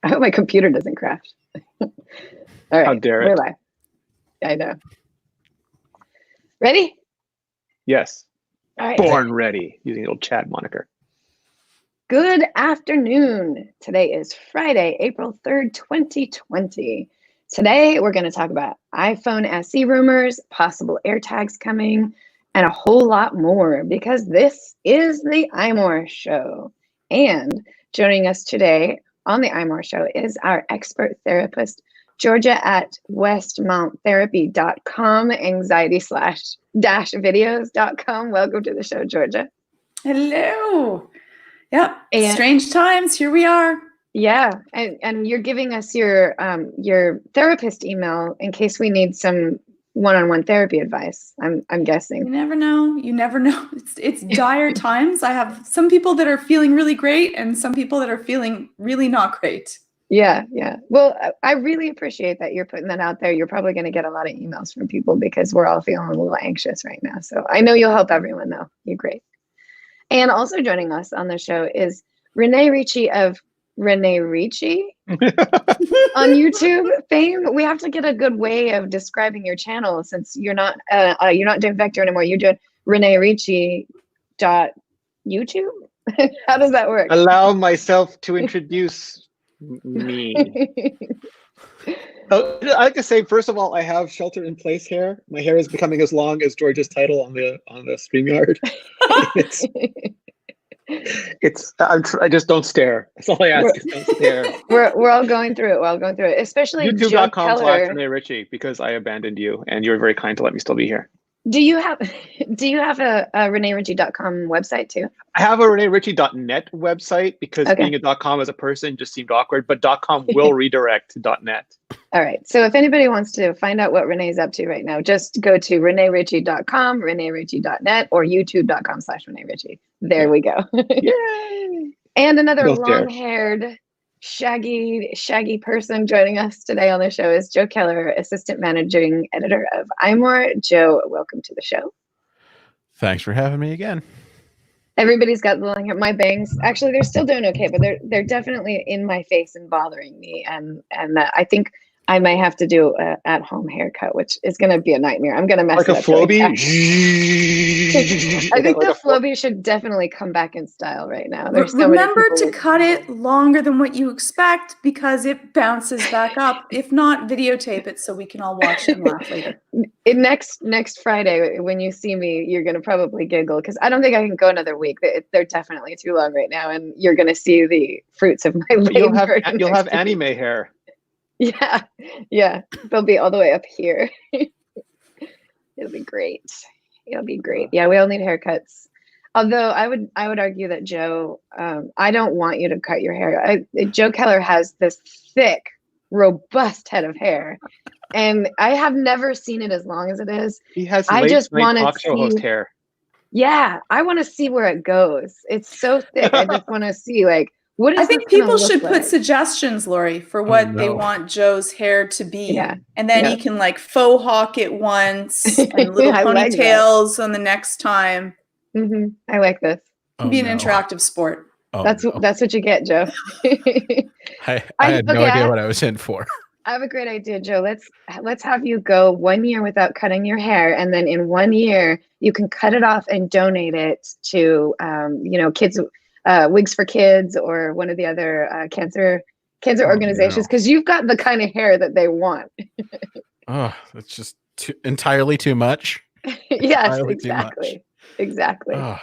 I hope my computer doesn't crash. All right. How dare it? We're live. I know. Ready? Yes. All right. Born ready, using the old Chad moniker. Good afternoon. Today is Friday, April 3rd, 2020. Today, we're going to talk about iPhone SE rumors, possible AirTags coming, and a whole lot more because this is the iMore Show. And joining us today on the iMore Show is our expert therapist, Georgia at westmounttherapy.com, anxiety/videos.com. Welcome to the show, Georgia. Hello. Yep. And strange times. Here we are. yeah, and you're giving us your therapist email in case we need some one-on-one therapy advice. I'm guessing. You never know. You never know. It's dire times. I have some people that are feeling really great and some people that are feeling really not great. Yeah. Well, I really appreciate that you're putting that out there. You're probably going to get a lot of emails from people because we're all feeling a little anxious right now. So I know you'll help everyone, though. You're great. And also joining us on the show is Renee Ricci of Renee Ricci on YouTube fame. We have to get a good way of describing your channel since you're not doing Vector anymore. You're doing Renee Ricci .YouTube. How does that work? Allow myself to introduce me. I like to say, first of all, I have shelter in place hair. My hair is becoming as long as George's title on the StreamYard. I just don't stare. That's all I ask. Is don't stare. We're all going through it. We're all going through it. Especially YouTube.com/Renee Ricci because I abandoned you and you're very kind to let me still be here. Do you have a ReneeRicci.com website too? I have a ReneeRicci.net website because being a .com as a person just seemed awkward, but .com will redirect to .net. All right. So if anybody wants to find out what Renee's up to right now, just go to ReneeRicci.com, ReneeRicci.net, or YouTube.com/ReneeRicci. There we go. Yay! And another long-haired, shaggy person joining us today on the show is Joe Keller, assistant managing editor of iMore. Joe, welcome to the show. Thanks for having me again. Everybody's got the long hair. My bangs, actually, they're still doing okay, but they're definitely in my face and bothering me. And I think I might have to do an at-home haircut, which is going to be a nightmare. I'm going to mess like it up. Like a Flowbee? I think the Flowbee should definitely come back in style right now. There's so remember to cut it longer than what you expect because it bounces back up. If not, videotape it so we can all watch it and laugh later. Next Friday, when you see me, you're going to probably giggle because I don't think I can go another week. They're definitely too long right now, and you're going to see the fruits of my labor. You'll have anime hair. Yeah. They'll be all the way up here. It'll be great. Yeah, we all need haircuts. Although I would argue that Joe, I don't want you to cut your hair. Joe Keller has this thick, robust head of hair, and I have never seen it as long as it is. He has talk show host hair. Yeah, I want to see where it goes. It's so thick. I just want to see what is I think people should like? put suggestions, Lori, for what they want Joe's hair to be. Yeah. And then he can faux hawk it once and little ponytails on the next time. Mm-hmm. I like this. Be an interactive sport. That's what you get, Joe. I had no idea what I was in for. I have a great idea, Joe. Let's have you go 1 year without cutting your hair, and then in 1 year you can cut it off and donate it to kids. Wigs for Kids or one of the other cancer organizations because you've got the kind of hair that they want. That's just entirely too much. Yes, exactly. All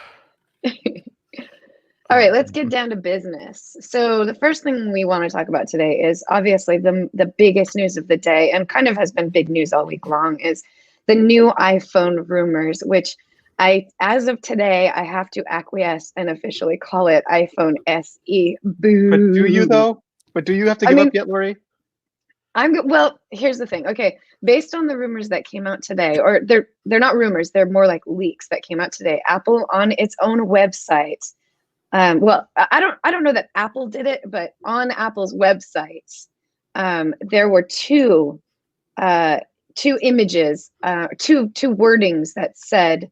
right, let's get down to business. So the first thing we want to talk about today is obviously the biggest news of the day and kind of has been big news all week long is the new iPhone rumors, which as of today, I have to acquiesce and officially call it iPhone SE. Boo. But do you though? But do you have to give up yet, Lori? Well, here's the thing. Okay, based on the rumors that came out today, or they're not rumors, they're more like leaks that came out today. Apple on its own website. Well, I don't know that Apple did it, but on Apple's website, there were two images, two wordings that said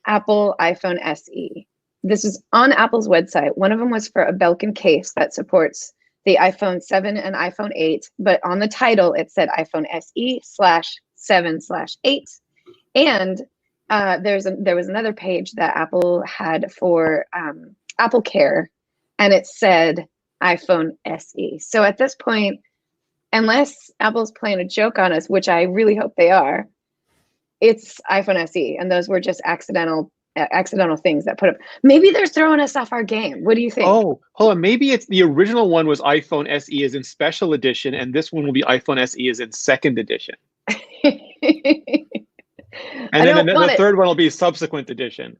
Apple iPhone SE. This is on Apple's website. One of them was for a Belkin case that supports the iPhone 7 and iPhone 8, but on the title it said iPhone SE/7/8. And there was another page that Apple had for Apple Care, and it said iPhone SE. So at this point, unless Apple's playing a joke on us, which I really hope they are, it's iPhone SE, and those were just accidental things that put up. Maybe they're throwing us off our game. What do you think? Oh, hold on. Maybe it's the original one was iPhone SE is in special edition, and this one will be iPhone SE is in second edition. And then the third one will be subsequent edition.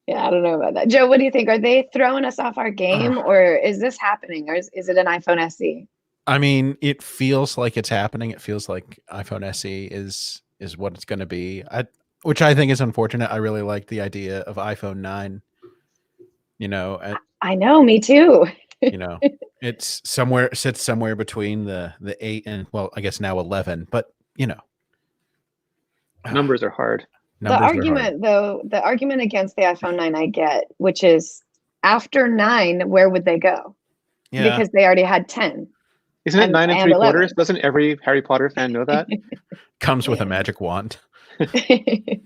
Yeah, I don't know about that. Joe, what do you think? Are they throwing us off our game, or is this happening, or is it an iPhone SE? I mean, it feels like it's happening. It feels like iPhone SE is what it's going to be, which I think is unfortunate. I really like the idea of iPhone 9. You know, I know, me too. You know, sits somewhere between the 8 and, well, I guess now 11. But you know, numbers are hard. The argument against the iPhone 9 I get, which is after 9, where would they go? Yeah. Because they already had 10. Isn't it 9 3/4? 11. Doesn't every Harry Potter fan know that? Comes with a magic wand. I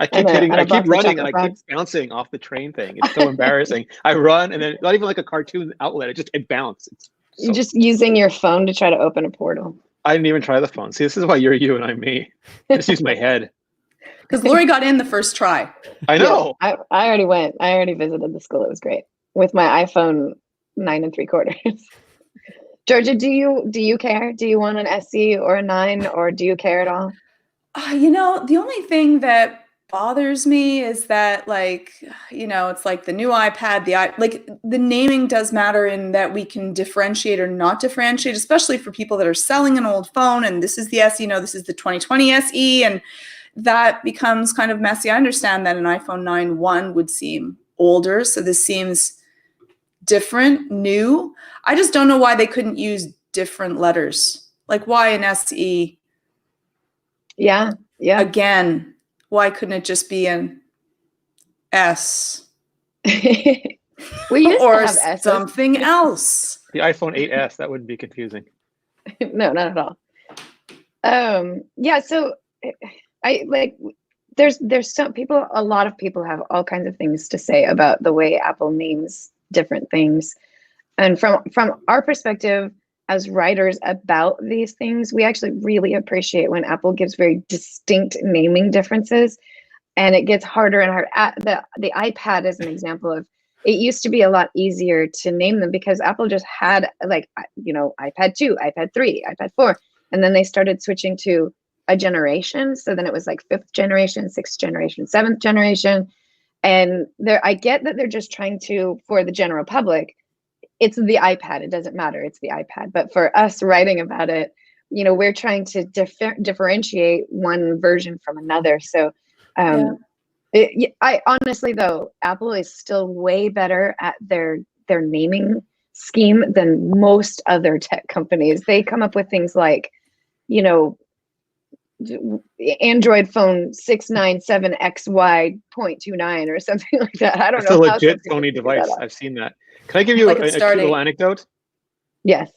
keep running and I keep bouncing off the train thing. It's so embarrassing. I run and then not even like a cartoon outlet. It bounces. You're just using your phone to try to open a portal. I didn't even try the phone. See, this is why you're you and I'm me. I just use my head. Because Lori got in the first try. I know. Yeah, I already went. I already visited the school. It was great with my iPhone 9 3/4. Georgia, do you care? Do you want an SE or a 9, or do you care at all? You know, the only thing that bothers me is that, like, you know, it's like the new iPad, the naming does matter in that we can differentiate or not differentiate, especially for people that are selling an old phone and this is the SE, no, this is the 2020 SE, and that becomes kind of messy. I understand that an iPhone 9 would seem older, so this seems different, new. I just don't know why they couldn't use different letters. Like, why an SE? Yeah. Again, why couldn't it just be an S? We used or to have S's. Something else. The iPhone 8S, that wouldn't be confusing. No, not at all. Yeah, so there's some people, a lot of people have all kinds of things to say about the way Apple names different things. And from our perspective as writers about these things, we actually really appreciate when Apple gives very distinct naming differences, and it gets harder and harder. The iPad is an example of, it used to be a lot easier to name them because Apple just had, like, you know, iPad 2, iPad 3, iPad 4, and then they started switching to a generation. So then it was like 5th generation, 6th generation, 7th generation. And I get that they're just trying to, for the general public, it's the iPad. It doesn't matter. It's the iPad. But for us writing about it, you know, we're trying to differentiate one version from another. So I honestly, though, Apple is still way better at their naming scheme than most other tech companies. They come up with things like, you know, Android phone 697XY.29 or something like that. I don't know. It's a legit Sony device. I've seen that. Can I give you a cute little anecdote? Yes.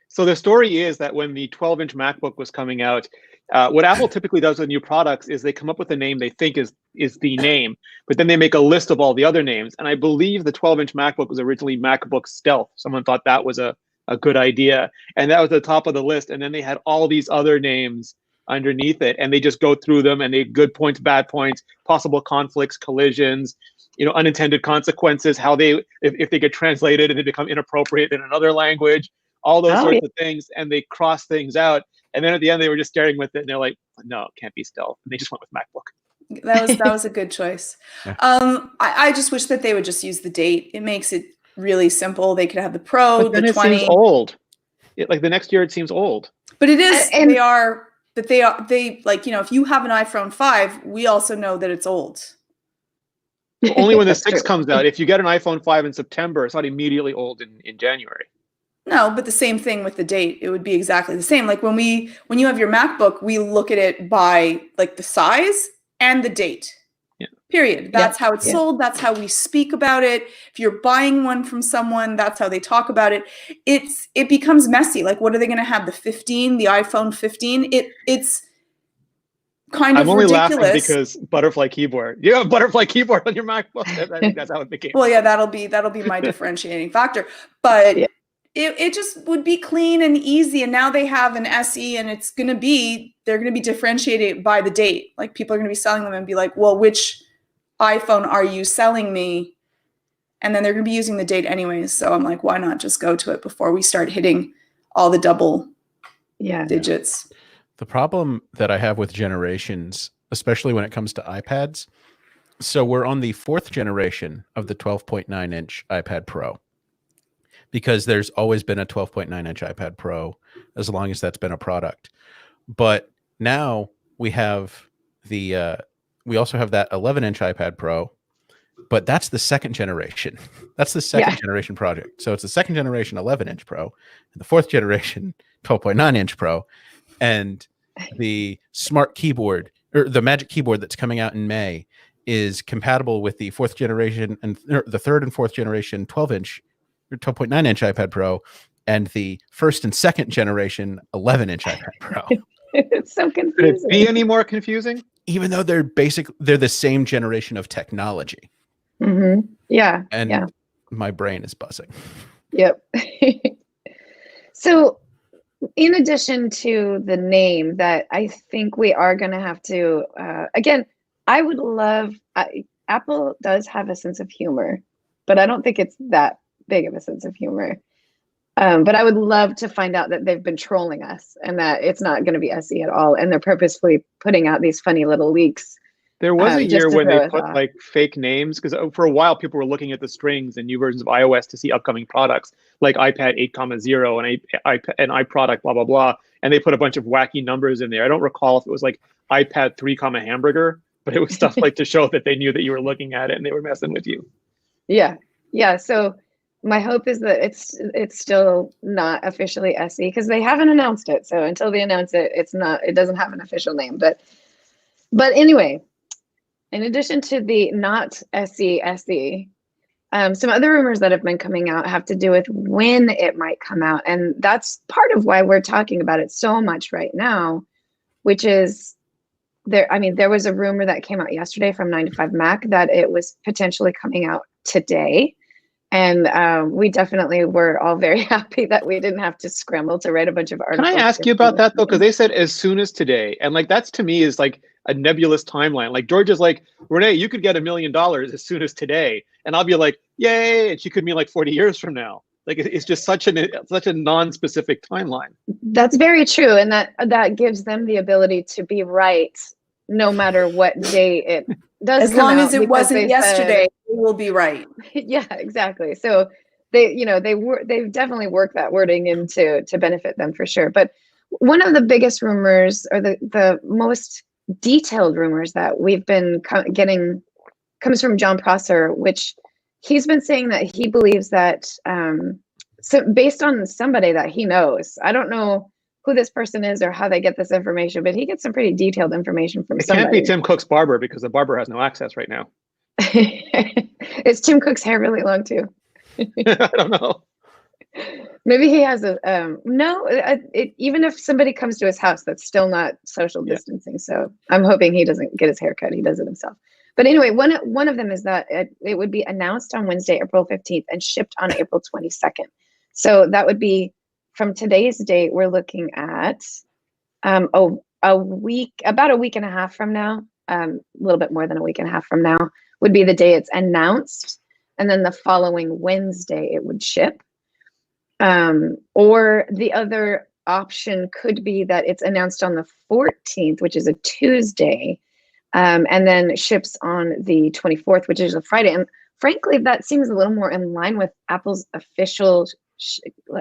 So the story is that when the 12-inch MacBook was coming out, what Apple typically does with new products is they come up with a name they think is the name, but then they make a list of all the other names. And I believe the 12-inch MacBook was originally MacBook Stealth. Someone thought that was a good idea. And that was the top of the list. And then they had all these other names underneath it. And they just go through them, and they good points, bad points, possible conflicts, collisions, you know, unintended consequences, how if they get translated and they become inappropriate in another language, all those sorts of things. And they cross things out. And then at the end, they were just staring with it, and they're like, no, it can't be Stealth. And they just went with MacBook. That was a good choice. Yeah. I just wish that they would just use the date. It makes it really simple. They could have the Pro, but the 20. It seems old. Like the next year, it seems old. But it is. And they like, you know, if you have an iPhone 5, we also know that it's old. Only when the 6 comes out. If you get an iPhone 5 in September, it's not immediately old in January. No, but the same thing with the date. It would be exactly the same. Like when you have your MacBook, we look at it by like the size and the date. Yeah. Period. That's how it's Yeah. sold. That's how we speak about it. If you're buying one from someone, that's how they talk about it. It becomes messy. Like, what are they going to have? The 15, the iPhone 15? It's kind I'm of only ridiculous. laughing because butterfly keyboard. You have a butterfly keyboard on your MacBook. I think that's how it became. Well, yeah, that'll be my differentiating factor. But Yeah. it just would be clean and easy. And now they have an SE, and they're gonna be differentiated by the date. Like, people are gonna be selling them and be like, well, which iPhone are you selling me? And then they're gonna be using the date anyways. So I'm like, why not just go to it before we start hitting all the double digits? The problem that I have with generations, especially when it comes to iPads, so we're on the 4th generation of the 12.9-inch iPad Pro, because there's always been a 12.9-inch iPad Pro as long as that's been a product. But now we have we also have that 11-inch iPad Pro, but that's the 2nd generation. That's the 2nd generation project. So it's the 2nd generation 11-inch Pro and the 4th generation 12.9-inch Pro. And the smart keyboard, or the Magic Keyboard that's coming out in May, is compatible with the 4th generation and the 3rd and 4th generation 12-inch or 12.9-inch iPad Pro, and the 1st and 2nd generation 11-inch iPad Pro. It's so Could confusing. it be any more confusing? Even though they're the same generation of technology. Mm-hmm. Yeah. And my brain is buzzing. Yep. So, in addition to the name, that I think we are going to have to, again, I would love, Apple does have a sense of humor, but I don't think it's that big of a sense of humor. But I would love to find out that they've been trolling us and that it's not going to be SE at all. And they're purposefully putting out these funny little leaks. There was a just year to when throw they us put off. like fake names, because for a while people were looking at the strings and new versions of iOS to see upcoming products like iPad 8.0 and iProduct blah blah blah, and they put a bunch of wacky numbers in there. I don't recall if it was like iPad 3, hamburger, but it was stuff like to show that they knew that you were looking at it and they were messing with you. Yeah. So my hope is that it's still not officially SE, because they haven't announced it. So until they announce it, it doesn't have an official name. But anyway, in addition to the not SE, some other rumors that have been coming out have to do with when it might come out. And that's part of why we're talking about it so much right now, which is there was a rumor that came out yesterday from 9to5Mac that it was potentially coming out today. And we definitely were all very happy that we didn't have to scramble to write a bunch of Can articles. I ask you about that though? Because they said as soon as today, and like that's to me is like a nebulous timeline. Like George is like, Renee, you could get $1 million as soon as today, and I'll be like, yay! And she could mean like 40 years from now. Like it's just such a non-specific timeline. That's very true, and that gives them the ability to be right no matter what day it does. As long as it wasn't yesterday, it will be right. Yeah, exactly. So they've definitely worked that wording into to benefit them for sure. But one of the biggest rumors, or the most detailed rumors that we've been getting, comes from John Prosser, which he's been saying that he believes that so based on somebody that he knows. I don't know who this person is or how they get this information, but he gets some pretty detailed information from somebody. It can't be Tim Cook's barber, because the barber has no access right now. Is Tim Cook's hair really long too? I don't know. Maybe he has a even if somebody comes to his house, that's still not social distancing. So I'm hoping he doesn't get his hair cut. He does it himself. But anyway, one of them is that it would be announced on Wednesday, April 15th, and shipped on April 22nd. So that would be, from today's date, we're looking at about a week and a half from now, a little bit more than a week and a half from now, would be the day it's announced. And then the following Wednesday, it would ship. Or the other option could be that it's announced on the 14th, which is a Tuesday, and then ships on the 24th, which is a Friday. And frankly, that seems a little more in line with Apple's official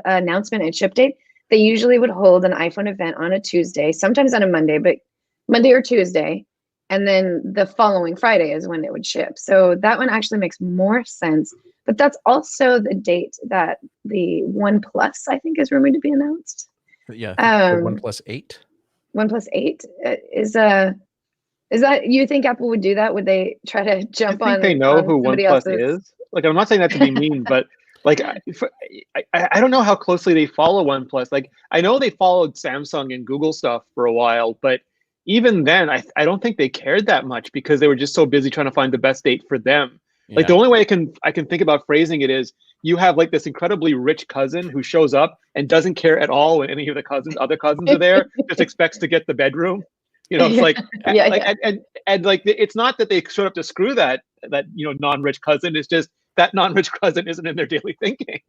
announcement and ship date. They usually would hold an iPhone event on a Tuesday, sometimes on a Monday, but Monday or Tuesday. And then the following Friday is when it would ship. So that one actually makes more sense. But that's also the date that the OnePlus, I think, is rumored to be announced. Yeah, the OnePlus 8. OnePlus 8 is Is that, you think Apple would do that? Would they try to I jump think they know on who somebody OnePlus else's? is. Like, I'm not saying that to be mean, but like, I don't know how closely they follow OnePlus. Like, I know they followed Samsung and Google stuff for a while, but even then, I don't think they cared that much because they were just so busy trying to find the best date for them. Like, Yeah. the only way I can think about phrasing it is you have like this incredibly rich cousin who shows up and doesn't care at all when any of the other cousins are there, just expects to get the bedroom. You know, it's like, Yeah, like, yeah. and like, it's not that they showed up to screw that non-rich cousin. It's just that non-rich cousin isn't in their daily thinking.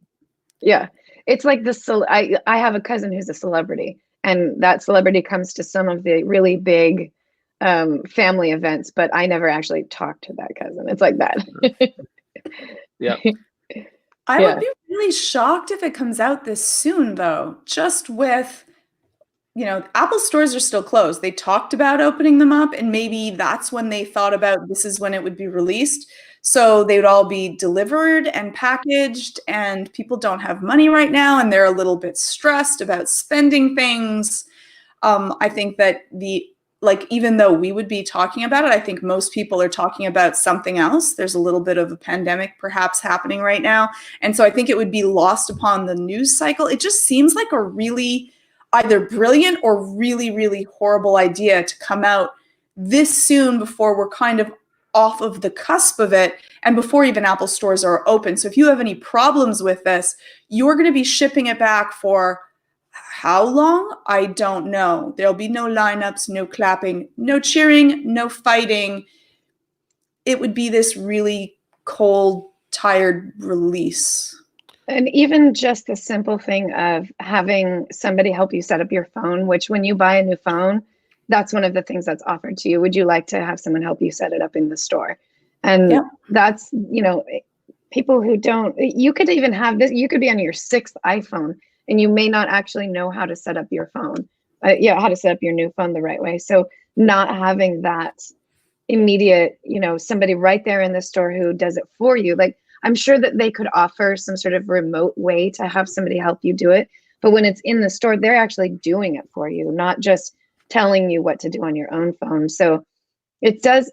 Yeah. It's like I have a cousin who's a celebrity, and that celebrity comes to some of the really big family events, but I never actually talked to that cousin. It's like that. Yeah. I Yeah. would be really shocked if it comes out this soon, though, just with, Apple stores are still closed. They talked about opening them up, and maybe that's when they thought about this is when it would be released. So they would all be delivered and packaged, and people don't have money right now, and they're a little bit stressed about spending things. I think that even though we would be talking about it, I think most people are talking about something else. There's a little bit of a pandemic perhaps happening right now. And so I think it would be lost upon the news cycle. It just seems like a really either brilliant or really, really horrible idea to come out this soon before we're kind of off of the cusp of it and before even Apple stores are open. So if you have any problems with this, you're going to be shipping it back for how long? I don't know. There'll be no lineups, no clapping, no cheering, no fighting. It would be this really cold, tired release. And even just the simple thing of having somebody help you set up your phone, which when you buy a new phone, that's one of the things that's offered to you. Would you like to have someone help you set it up in the store? And Yep. that's, people who don't, you could even have this, you could be on your 6th iPhone and you may not actually know how to set up your phone, how to set up your new phone the right way. So not having that immediate, somebody right there in the store who does it for you, like, I'm sure that they could offer some sort of remote way to have somebody help you do it. But when it's in the store, they're actually doing it for you, not just telling you what to do on your own phone. So it does,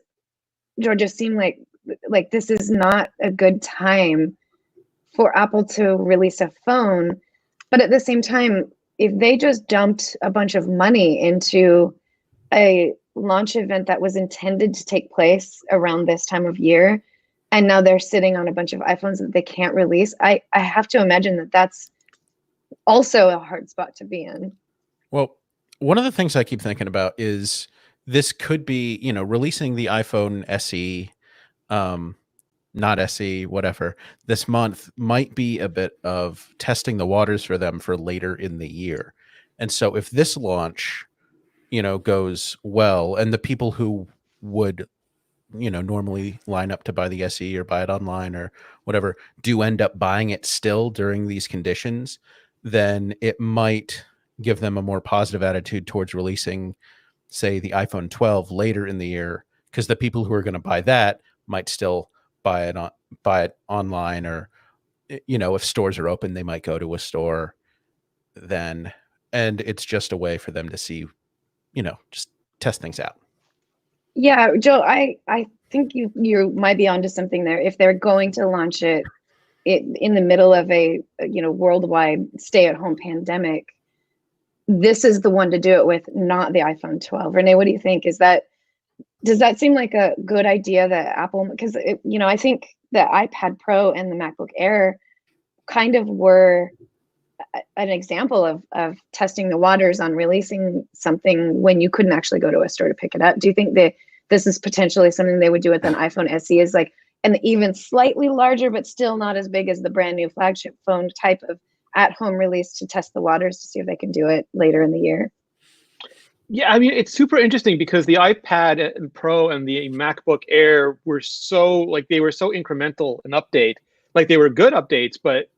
Georgia, seem like this is not a good time for Apple to release a phone. But at the same time, if they just dumped a bunch of money into a launch event that was intended to take place around this time of year, and now they're sitting on a bunch of iPhones that they can't release, I have to imagine that that's also a hard spot to be in. Well, one of the things I keep thinking about is this could be, releasing the iPhone SE, not SE, whatever, this month might be a bit of testing the waters for them for later in the year. And so if this launch, goes well, and the people who would, normally line up to buy the SE or buy it online or whatever, do end up buying it still during these conditions, then it might give them a more positive attitude towards releasing, say, the iPhone 12 later in the year, because the people who are going to buy that might still buy it online, or if stores are open, they might go to a store then, and it's just a way for them to see, just test things out. Yeah, Joe, I think you might be onto something there. If they're going to launch it in the middle of a worldwide stay-at-home pandemic, this is the one to do it with, not the iPhone 12. Renee, what do you think? Does that seem like a good idea that Apple, because I think the iPad Pro and the MacBook Air kind of were an example of testing the waters on releasing something when you couldn't actually go to a store to pick it up. Do you think that this is potentially something they would do with an iPhone SE, is like an even slightly larger but still not as big as the brand new flagship phone type of at-home release to test the waters to see if they can do it later in the year? Yeah, I mean, it's super interesting because the iPad Pro and the MacBook Air were so incremental an update. Like, they were good updates, but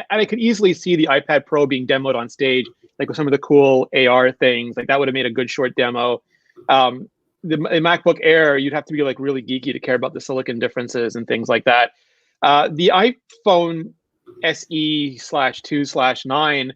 I could easily see the iPad Pro being demoed on stage, like with some of the cool AR things. Like, that would have made a good short demo. The MacBook Air, you'd have to be like really geeky to care about the silicon differences and things like that. The iPhone SE /2/9,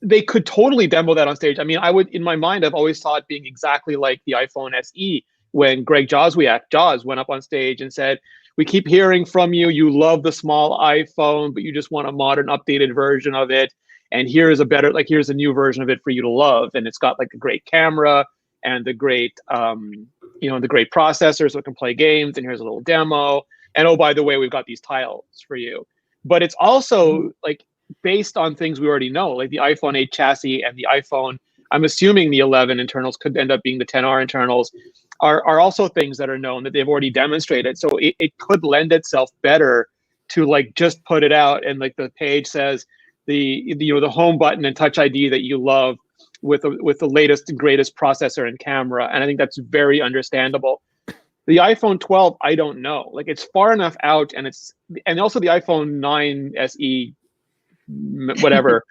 they could totally demo that on stage. I mean, in my mind, I've always saw it being exactly like the iPhone SE when Greg Jaws went up on stage and said, "We keep hearing from you. You love the small iPhone, but you just want a modern, updated version of it. And here's a new version of it for you to love. And it's got like a great camera and the great, the great processor so it can play games. And here's a little demo. And oh, by the way, we've got these tiles for you." But it's also like based on things we already know, like the iPhone 8 chassis and the iPhone. I'm assuming the 11 internals could end up being the 10R internals. Are also things that are known that they've already demonstrated. So it could lend itself better to like just put it out and like the page says the home button and Touch ID that you love with the latest and greatest processor and camera. And I think that's very understandable. The iPhone 12, I don't know. Like it's far enough out, and also the iPhone 9 SE, whatever.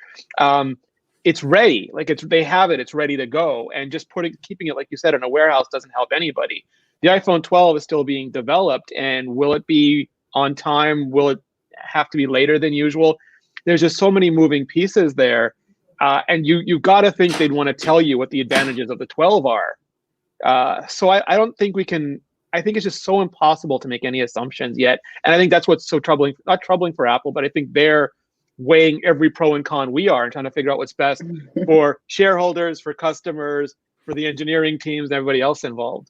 It's ready. Like they have it. It's ready to go. And just keeping it, like you said, in a warehouse doesn't help anybody. The iPhone 12 is still being developed, and will it be on time? Will it have to be later than usual? There's just so many moving pieces there, and you've got to think they'd want to tell you what the advantages of the 12 are. So I don't think we can. I think it's just so impossible to make any assumptions yet, and I think that's what's so troubling. Not troubling for Apple, but I think they're weighing every pro and con we are and trying to figure out what's best for shareholders, for customers, for the engineering teams, and everybody else involved.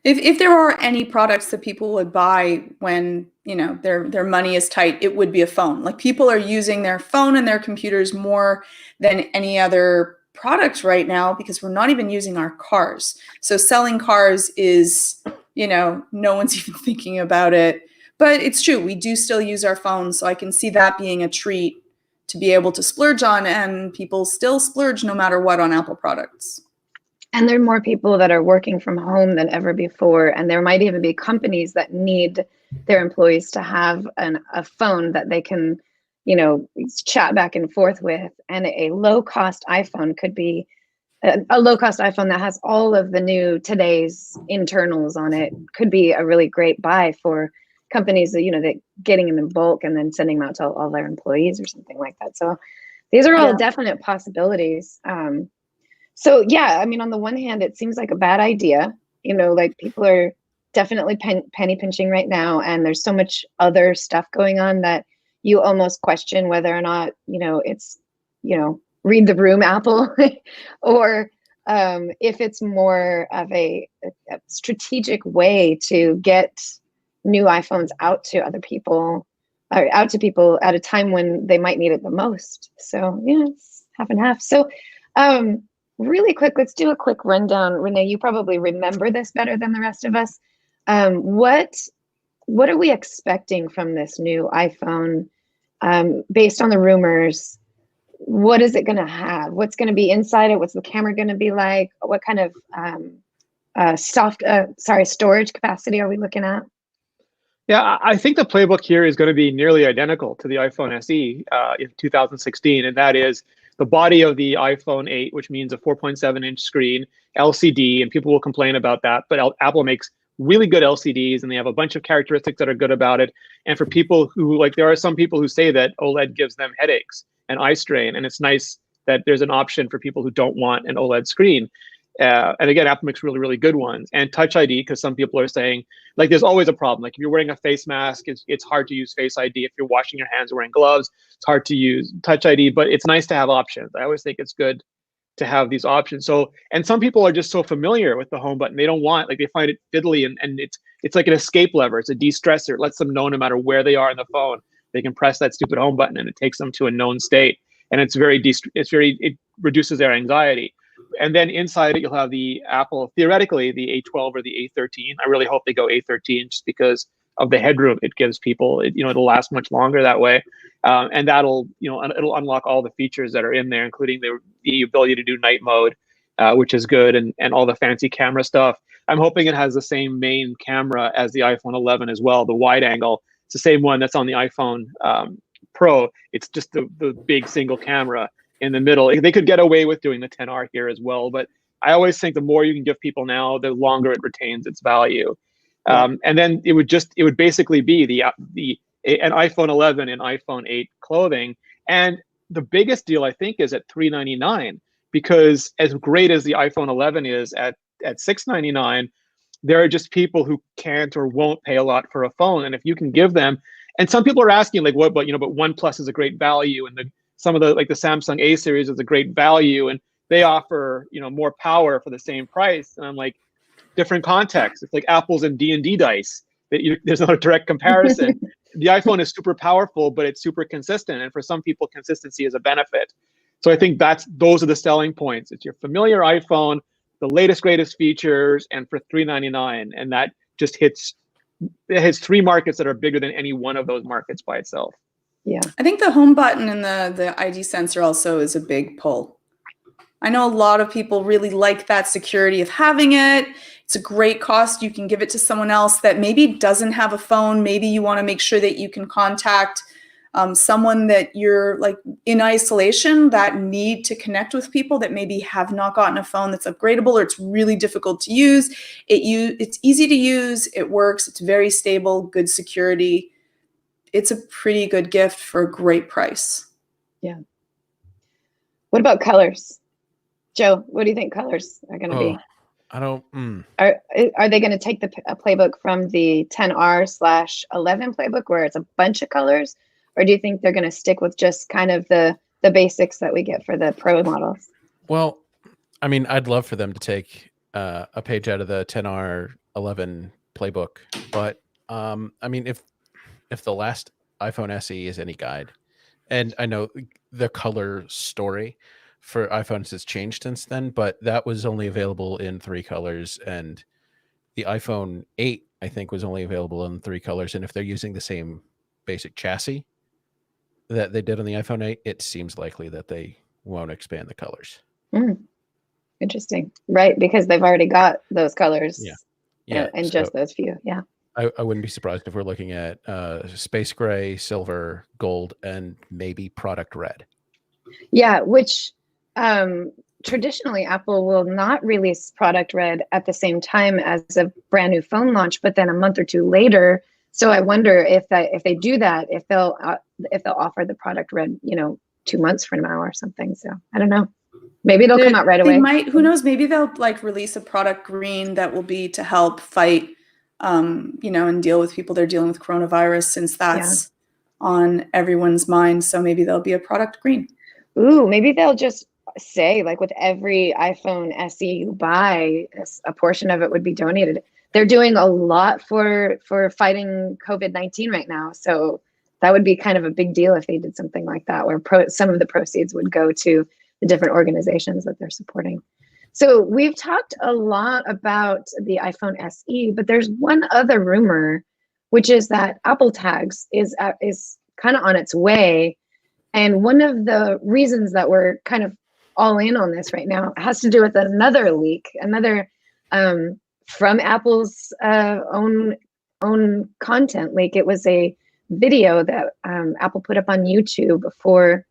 If there are any products that people would buy when their money is tight, it would be a phone. Like people are using their phone and their computers more than any other products right now because we're not even using our cars. So selling cars is, no one's even thinking about it. But it's true, we do still use our phones, so I can see that being a treat to be able to splurge on, and people still splurge no matter what on Apple products. And there are more people that are working from home than ever before, and there might even be companies that need their employees to have a phone that they can, chat back and forth with, and a low-cost iPhone could be a low-cost iPhone that has all of the today's internals on it could be a really great buy for companies that getting them in bulk and then sending them out to all their employees or something like that. So these are all definite possibilities. So yeah, I mean, on the one hand, it seems like a bad idea. Like people are definitely penny pinching right now, and there's so much other stuff going on that you almost question whether or not it's read the room Apple or if it's more of a strategic way to get new iPhones out to other people, or out to people at a time when they might need it the most. So yeah, it's half and half. So really quick, let's do a quick rundown. Renee, you probably remember this better than the rest of us. What are we expecting from this new iPhone based on the rumors? What is it going to have? What's going to be inside it? What's the camera going to be like? What kind of storage capacity are we looking at? Yeah, I think the playbook here is going to be nearly identical to the iPhone SE in 2016, and that is the body of the iPhone 8, which means a 4.7-inch screen, LCD, and people will complain about that, but Apple makes really good LCDs, and they have a bunch of characteristics that are good about it. And for people who, there are some people who say that OLED gives them headaches and eye strain, and it's nice that there's an option for people who don't want an OLED screen. And again, Apple makes really, really good ones. And Touch ID, because some people are saying, there's always a problem. Like if you're wearing a face mask, it's hard to use Face ID. If you're washing your hands or wearing gloves, it's hard to use Touch ID, but it's nice to have options. I always think it's good to have these options. So, and some people are just so familiar with the home button, they don't want, they find it fiddly, and it's like an escape lever. It's a de-stressor. It lets them know no matter where they are on the phone, they can press that stupid home button and it takes them to a known state. And it reduces their anxiety. And then inside it, you'll have the Apple, theoretically, the A12 or the A13. I really hope they go A13 just because of the headroom it gives people. It'll last much longer that way. And that'll, it'll unlock all the features that are in there, including the ability to do night mode, which is good, and all the fancy camera stuff. I'm hoping it has the same main camera as the iPhone 11 as well, the wide angle. It's the same one that's on the iPhone Pro. It's just the big single camera in the middle. They could get away with doing the 10R here as well, but I always think the more you can give people now, the longer it retains its value. And then it would basically be an iPhone 11 and iPhone 8 clothing. And the biggest deal I think is at $399, because as great as the iPhone 11 is at $699, there are just people who can't or won't pay a lot for a phone. And if you can give them, and some people are asking like, what, but but OnePlus is a great value, and some of the like the Samsung A series is a great value, and they offer more power for the same price. And I'm like, different context. It's like apples and D&D dice. There's not a direct comparison. The iPhone is super powerful, but it's super consistent, and for some people, consistency is a benefit. So I think those are the selling points. It's your familiar iPhone, the latest greatest features, and for $399, and that just hits 3 markets that are bigger than any one of those markets by itself. Yeah, I think the home button and the ID sensor also is a big pull. I know a lot of people really like that security of having it. It's a great cost. You can give it to someone else that maybe doesn't have a phone. Maybe you want to make sure that you can contact someone that you're like in isolation that need to connect with people that maybe have not gotten a phone that's upgradable, or it's really difficult to use. It's easy to use. It works. It's very stable, good security. It's a pretty good gift for a great price. Yeah. What about colors? Joe, what do you think colors are going to be? I don't. Are they going to take a playbook from the 10R/11 playbook where it's a bunch of colors, or do you think they're going to stick with just kind of the basics that we get for the Pro models? Well, I mean, I'd love for them to take a page out of the 10R11 playbook, but I mean, if the last iPhone SE is any guide, and I know the color story for iPhones has changed since then, but that was only available in 3 colors, and the iPhone 8 I think was only available in 3 colors. And if they're using the same basic chassis that they did on the iPhone 8, it seems likely that they won't expand the colors. Interesting, right? Because they've already got those colors, and so just those few. Yeah, I wouldn't be surprised if we're looking at space gray, silver, gold, and maybe product red. Yeah, which traditionally Apple will not release product red at the same time as a brand new phone launch, but then a month or 2 later. So I wonder if they do that, if they'll offer the product red, 2 months from now or something. So I don't know. Maybe they'll come out right away. They might. Who knows? Maybe they'll release a product green that will be to help fight, and deal with people that are dealing with coronavirus, since that's on everyone's mind. So maybe there'll be a product green. Ooh, maybe they'll just say, like, with every iPhone SE you buy, a portion of it would be donated. They're doing a lot for fighting COVID-19 right now. So that would be kind of a big deal if they did something like that, where some of the proceeds would go to the different organizations that they're supporting. So we've talked a lot about the iPhone SE, but there's one other rumor, which is that Apple Tags is kind of on its way. And one of the reasons that we're kind of all in on this right now has to do with another leak, from Apple's own content leak. It was a video that Apple put up on YouTube for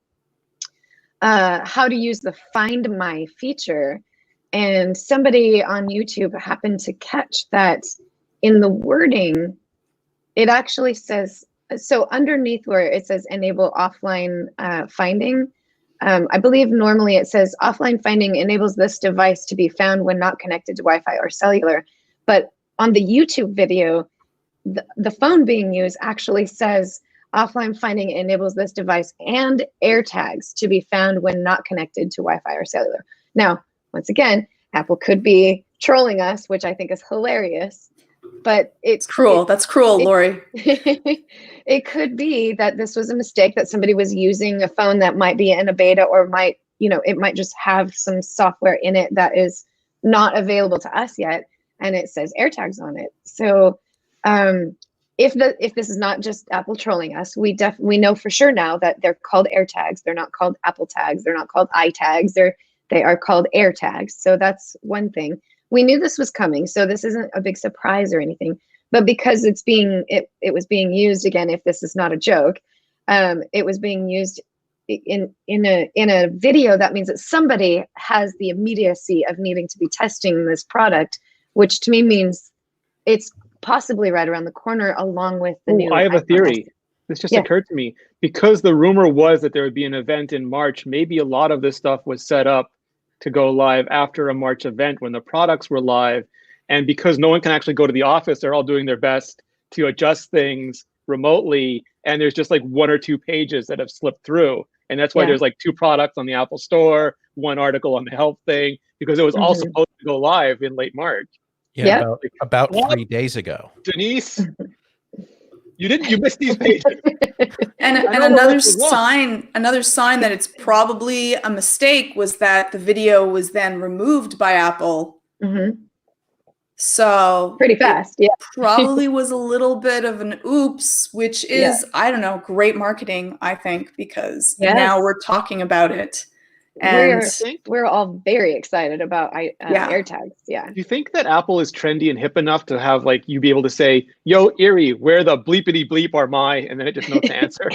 how to use the Find My feature. And somebody on YouTube happened to catch that in the wording, it actually says, so underneath where it says enable offline finding, I believe normally it says offline finding enables this device to be found when not connected to Wi-Fi or cellular. But on the YouTube video, the phone being used actually says offline finding enables this device and AirTags to be found when not connected to Wi-Fi or cellular. Now, once again, Apple could be trolling us, which I think is hilarious. But it's cruel. That's cruel, Lori. It could be that this was a mistake, that somebody was using a phone that might be in a beta, or might, it might just have some software in it that is not available to us yet, and it says AirTags on it. So if this is not just Apple trolling us, we know for sure now that they're called AirTags. They're not called Apple Tags. They're not called iTags. They are called AirTags. So that's one thing. We knew this was coming, so this isn't a big surprise or anything. But because it was being used again, if this is not a joke, it was being used in a video. That means that somebody has the immediacy of needing to be testing this product, which to me means it's possibly right around the corner, along with the new. I have a theory. This just occurred to me, because the rumor was that there would be an event in March. Maybe a lot of this stuff was set up to go live after a March event when the products were live. And because no one can actually go to the office, they're all doing their best to adjust things remotely. And there's just like 1 or 2 pages that have slipped through. And that's why there's like 2 products on the Apple Store, 1 article on the health thing, because it was all supposed to go live in late March. Yeah, about 3 days ago. Denise, you missed these pages. And another sign that it's probably a mistake was that the video was then removed by Apple. So pretty fast, probably was a little bit of an oops, which is, I don't know, great marketing, I think, because now we're talking about it. And we're all very excited about AirTags. Yeah. Do you think that Apple is trendy and hip enough to have like you be able to say, "Yo, Erie, where the bleepity bleep are my," and then it just knows the answer?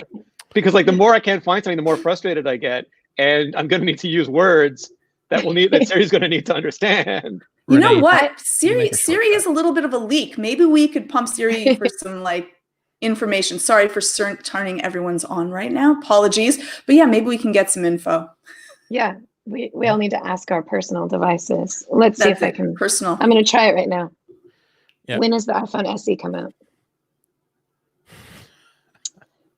Because like the more I can't find something, the more frustrated I get, and I'm going to need to use words that Siri's going to need to understand. You know what? Siri is a little bit of a leak. Maybe we could pump Siri for some like information. Sorry for turning everyone's on right now. Apologies. But yeah, maybe we can get some info. Yeah, we all need to ask our personal devices. Let's see if I can. Personal. I'm going to try it right now. Yeah. When does the iPhone SE come out?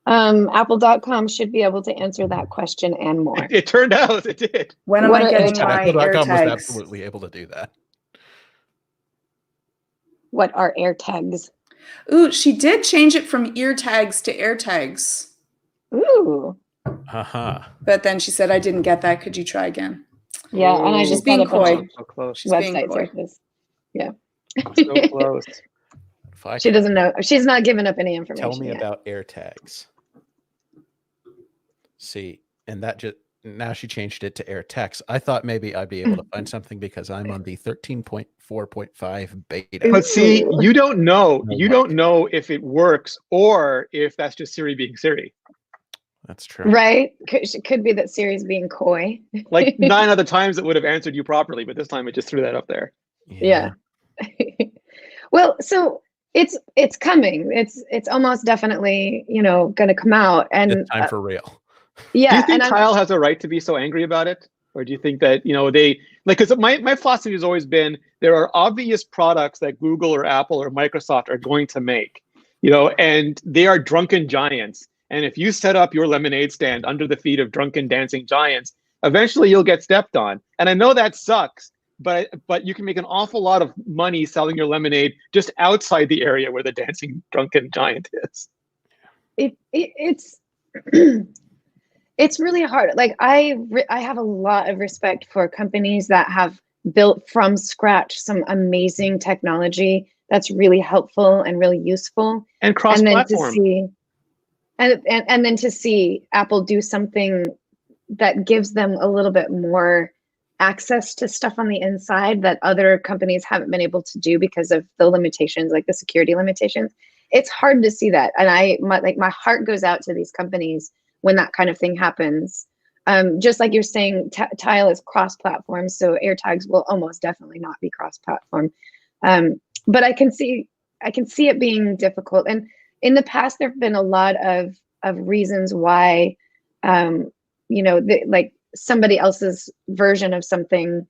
Apple.com should be able to answer that question and more. It turned out it did. When am I getting my Apple.com was AirTags? absolutely able to do that. What are AirTags? Ooh, she did change it from ear tags to AirTags. Ooh. But then she said, "I didn't get that. Could you try again?" Yeah, and I just being coy. So close. She's being Website coy. searches. Yeah. So close. She doesn't know. She's not giving up any information. Tell me yet. about AirTags. See, and that just now she changed it to AirTags. I thought maybe I'd be able to find something because I'm on the 13.4.5 beta. But see, you don't know. You don't know if it works or if that's just Siri being Siri. That's true. Right? Could be that Siri's being coy. Like 9 other times it would have answered you properly, but this time it just threw that up there. Yeah. Well, so it's coming. It's almost definitely, going to come out, and it's time for real. Yeah. Do you think Tile has a right to be so angry about it? Or do you think that, they like, because my philosophy has always been there are obvious products that Google or Apple or Microsoft are going to make, and they are drunken giants. And if you set up your lemonade stand under the feet of drunken dancing giants, eventually you'll get stepped on. And I know that sucks, but you can make an awful lot of money selling your lemonade just outside the area where the dancing drunken giant is. It's it's really hard. Like I have a lot of respect for companies that have built from scratch some amazing technology that's really helpful and really useful. And cross-platform. And then to see Apple do something that gives them a little bit more access to stuff on the inside that other companies haven't been able to do because of the limitations, like the security limitations. It's hard to see that. And my heart goes out to these companies when that kind of thing happens. Just like you're saying, Tile is cross-platform, so AirTags will almost definitely not be cross-platform. But I can see it being difficult. And in the past, there have been a lot of reasons why, like somebody else's version of something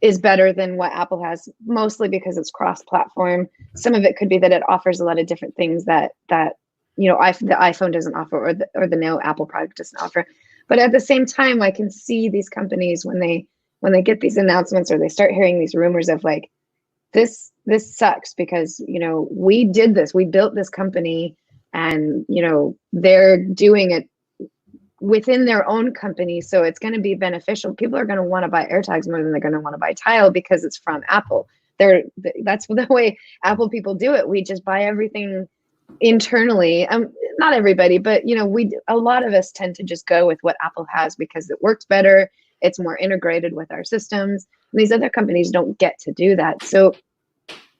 is better than what Apple has, mostly because it's cross-platform. Some of it could be that it offers a lot of different things that the iPhone doesn't offer, or the no Apple product doesn't offer. But at the same time, I can see these companies when they get these announcements or they start hearing these rumors of like, this sucks because, we did this, we built this company, and, they're doing it within their own company. So it's going to be beneficial. People are going to want to buy AirTags more than they're going to want to buy Tile because it's from Apple. That's the way Apple people do it. We just buy everything internally. Not everybody, but, a lot of us tend to just go with what Apple has because it works better. It's more integrated with our systems. And these other companies don't get to do that. So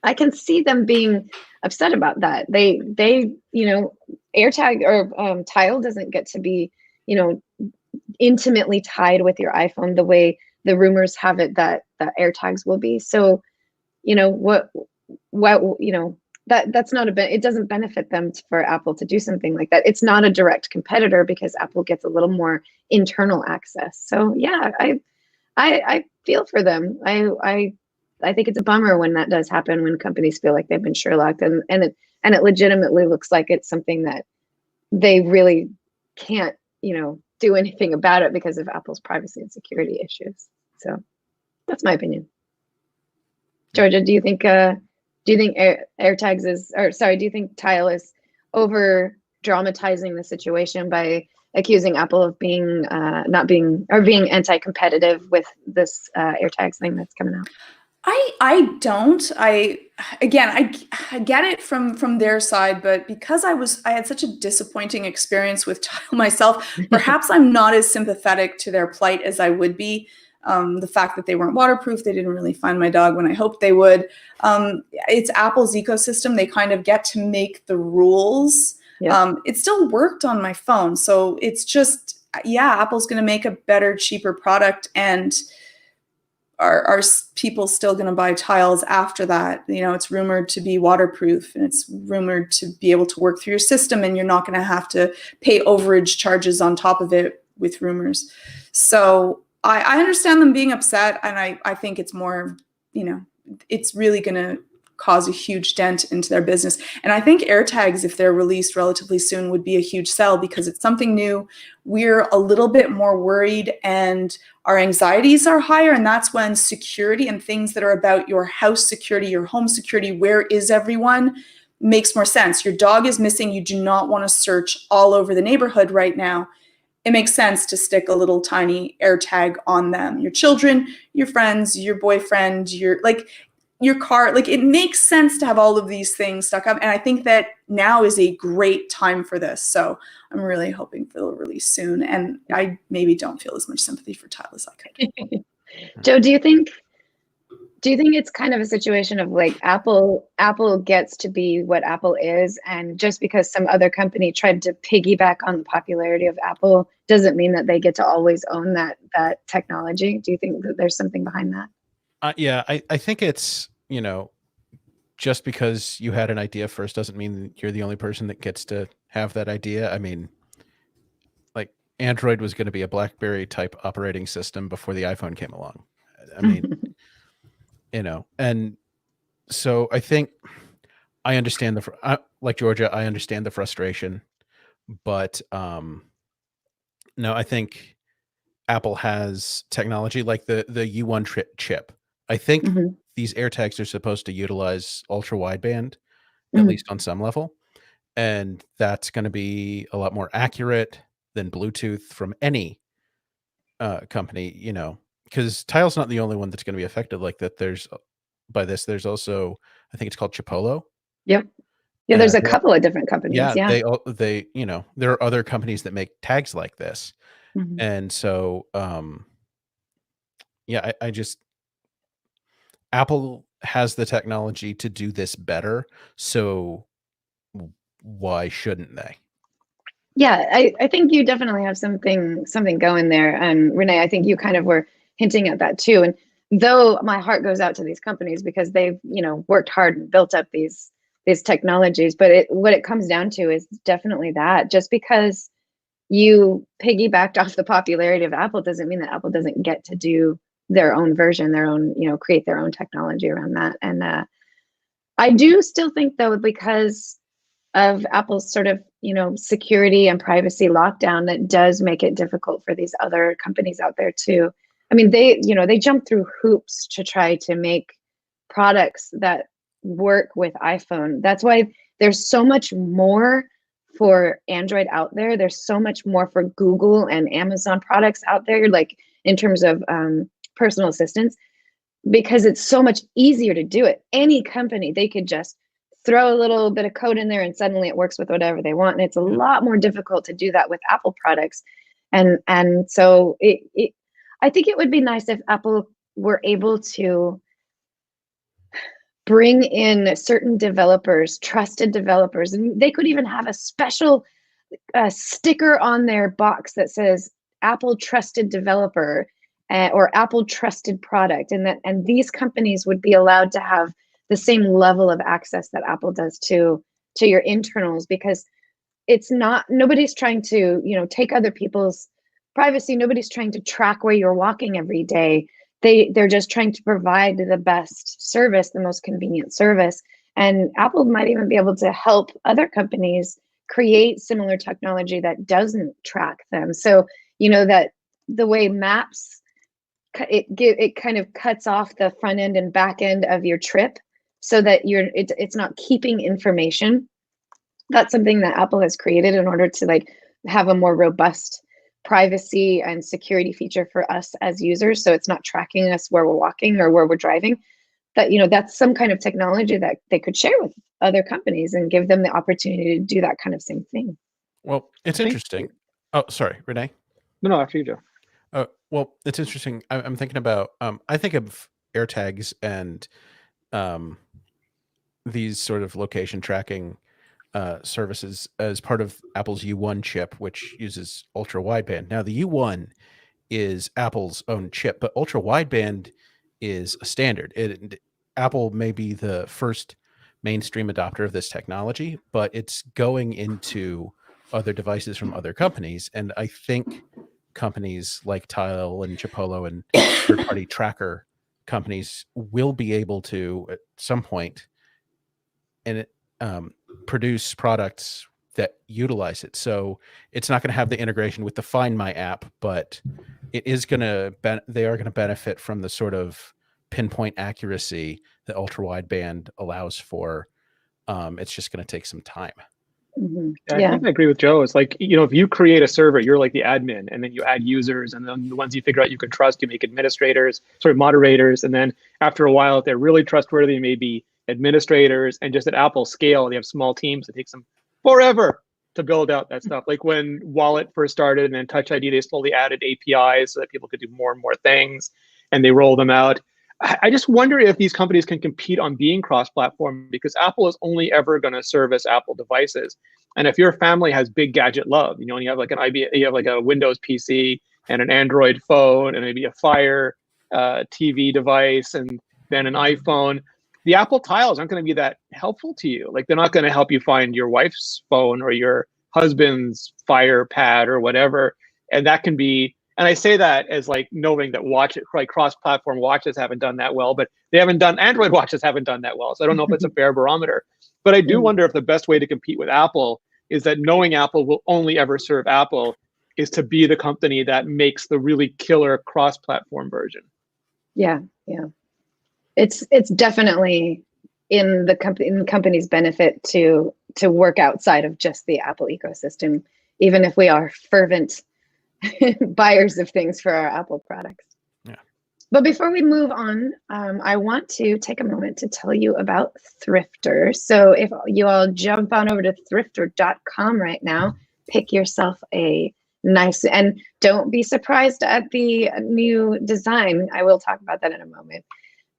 I can see them being upset about that. They AirTag or Tile doesn't get to be, intimately tied with your iPhone the way the rumors have it that AirTags will be. So, what that's not it doesn't benefit them for Apple to do something like that. It's not a direct competitor because Apple gets a little more internal access. So yeah, I feel for them. I think it's a bummer when that does happen, when companies feel like they've been Sherlocked, and it legitimately looks like it's something that they really can't, do anything about it because of Apple's privacy and security issues. So that's my opinion. Georgia, do you think AirTags do you think Tile is over dramatizing the situation by accusing Apple of being being anti-competitive with this AirTags thing that's coming out? I don't. I get it from their side, but because I had such a disappointing experience with Tile myself, perhaps I'm not as sympathetic to their plight as I would be. The fact that they weren't waterproof, they didn't really find my dog when I hoped they would. It's Apple's ecosystem. They kind of get to make the rules. Yeah. It still worked on my phone. So it's just, Apple's going to make a better, cheaper product. And are people still going to buy Tiles after that? It's rumored to be waterproof, and it's rumored to be able to work through your system, and you're not going to have to pay overage charges on top of it with rumors. So I understand them being upset, and I think it's more, it's really going to cause a huge dent into their business. And I think AirTags, if they're released relatively soon, would be a huge sell because it's something new. We're a little bit more worried and our anxieties are higher. And that's when security and things that are about your house security, your home security, where is everyone, makes more sense. Your dog is missing. You do not want to search all over the neighborhood right now. It makes sense to stick a little tiny AirTag on them. Your children, your friends, your boyfriend, your car, it makes sense to have all of these things stuck up. And I think that now is a great time for this. So I'm really hoping for the release soon. And I maybe don't feel as much sympathy for Tile as I could. Joe, do you think it's kind of a situation of Apple gets to be what Apple is, and just because some other company tried to piggyback on the popularity of Apple doesn't mean that they get to always own that technology? Do you think that there's something behind that? Yeah, I think it's, just because you had an idea first doesn't mean you're the only person that gets to have that idea. I mean, Android was going to be a BlackBerry type operating system before the iPhone came along. I mean, and so I think I understand like Georgia, I understand the frustration, but no, I think Apple has technology like the U1 chip. I think these AirTags are supposed to utilize ultra wideband, at least on some level. And that's going to be a lot more accurate than Bluetooth from any company, because Tile's not the only one that's going to be affected like that. There's also, I think it's called Chipolo. Yep. Yeah, there's a couple of different companies. Yeah. They there are other companies that make tags like this. And so, I just, Apple has the technology to do this better. So why shouldn't they? Yeah, I think you definitely have something going there. And Renee, I think you kind of were hinting at that too. And though my heart goes out to these companies because they've, worked hard and built up these technologies, but what it comes down to is definitely that just because you piggybacked off the popularity of Apple doesn't mean that Apple doesn't get to do their own version, their own, create their own technology around that. And I do still think though, because of Apple's sort of, security and privacy lockdown, that does make it difficult for these other companies out there too. I mean, they jump through hoops to try to make products that work with iPhone. That's why there's so much more for Android out there. There's so much more for Google and Amazon products out there, like in terms of personal assistants, because it's so much easier to do it. Any company, they could just throw a little bit of code in there and suddenly it works with whatever they want. And it's a lot more difficult to do that with Apple products. And so I think it would be nice if Apple were able to bring in certain developers, trusted developers, and they could even have a special sticker on their box that says Apple trusted developer or Apple trusted product. And these companies would be allowed to have the same level of access that Apple does to your internals, because it's not, nobody's trying to, take other people's privacy. Nobody's trying to track where you're walking every day. They're just trying to provide the best service, the most convenient service. And Apple might even be able to help other companies create similar technology that doesn't track them. So, that the way Maps, it kind of cuts off the front end and back end of your trip so that it's not keeping information. That's something that Apple has created in order to have a more robust privacy and security feature for us as users. So it's not tracking us where we're walking or where we're driving. That's some kind of technology that they could share with other companies and give them the opportunity to do that kind of same thing. Well, it's interesting. Oh, sorry, Renee. No, after you, Joe. Well, it's interesting. I'm thinking about. I think of AirTags and these sort of location tracking services as part of Apple's U1 chip, which uses ultra wideband. Now, the U1 is Apple's own chip, but ultra wideband is a standard. Apple may be the first mainstream adopter of this technology, but it's going into other devices from other companies. And I think companies like Tile and Chipolo and third-party tracker companies will be able to, at some point, produce products that utilize it. So it's not going to have the integration with the Find My app, but it is going to they are going to benefit from the sort of pinpoint accuracy that ultra wideband allows for. It's just going to take some time. Mm-hmm. I think I agree with Joe. It's like, if you create a server, you're like the admin, and then you add users, and then the ones you figure out you can trust, you make moderators, and then after a while, if they're really trustworthy, maybe administrators. And just at Apple scale, they have small teams. It takes them forever to build out that stuff. Like when Wallet first started and then Touch ID, they slowly added APIs so that people could do more and more things, and they roll them out. I just wonder if these companies can compete on being cross-platform, because Apple is only ever going to service Apple devices. And if your family has big gadget love, and you have like you have like a Windows PC and an Android phone and maybe a Fire TV device and then an iPhone, the Apple tiles aren't going to be that helpful to you. Like, they're not going to help you find your wife's phone or your husband's Fire Pad or whatever. And that can be, and I say that as like knowing that cross-platform watches haven't done that well, but Android watches haven't done that well. So I don't know if it's a fair barometer. But I do wonder if the best way to compete with Apple is that knowing Apple will only ever serve Apple is to be the company that makes the really killer cross-platform version. Yeah. It's definitely in the company's benefit to work outside of just the Apple ecosystem, even if we are fervent buyers of things for our Apple products. Yeah. But before we move on, I want to take a moment to tell you about Thrifter. So if you all jump on over to thrifter.com right now, pick yourself a nice, and don't be surprised at the new design. I will talk about that in a moment.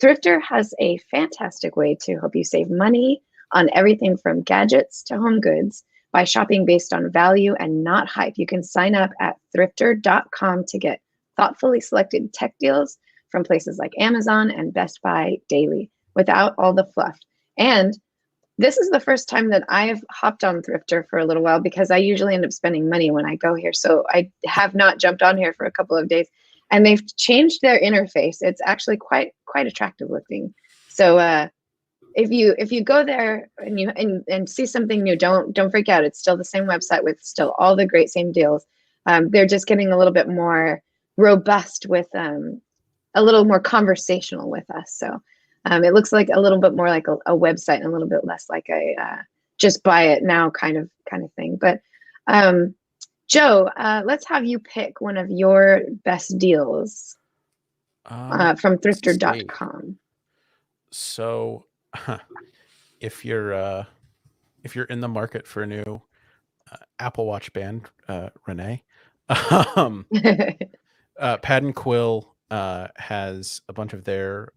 Thrifter has a fantastic way to help you save money on everything from gadgets to home goods by shopping based on value and not hype. You can sign up at thrifter.com to get thoughtfully selected tech deals from places like Amazon and Best Buy daily without all the fluff. And this is the first time that I've hopped on Thrifter for a little while, because I usually end up spending money when I go here. So I have not jumped on here for a couple of days. And they've changed their interface. It's actually quite attractive looking. So if you go there and you see something new, don't freak out. It's still the same website with still all the great same deals. They're just getting a little bit more robust with a little more conversational with us. So it looks like a little bit more like a website and a little bit less like a just buy it now kind of thing. But Joe, let's have you pick one of your best deals from thrifter.com. So if you're in the market for a new Apple Watch band, Renee, Pad and Quill has a bunch of their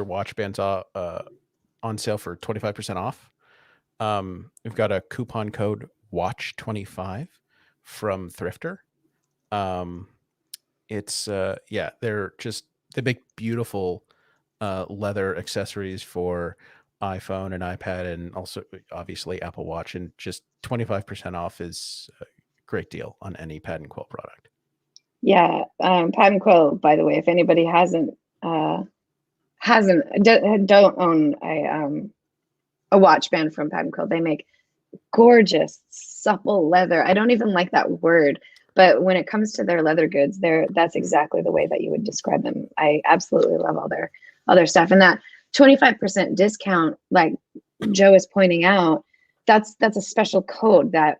watch bands on sale for 25% off. We've got a coupon code WATCH25 from Thrifter. It's they make beautiful leather accessories for iPhone and iPad, and also obviously Apple Watch, and just 25% off is a great deal on any Pad and Quill product. Yeah, Pad and Quill, by the way, if anybody don't own a watch band from Pad and Quill, they make gorgeous, supple leather. I don't even like that word, but when it comes to their leather goods, that's exactly the way that you would describe them. I absolutely love all their stuff. And that 25% discount, like Joe is pointing out, that's a special code that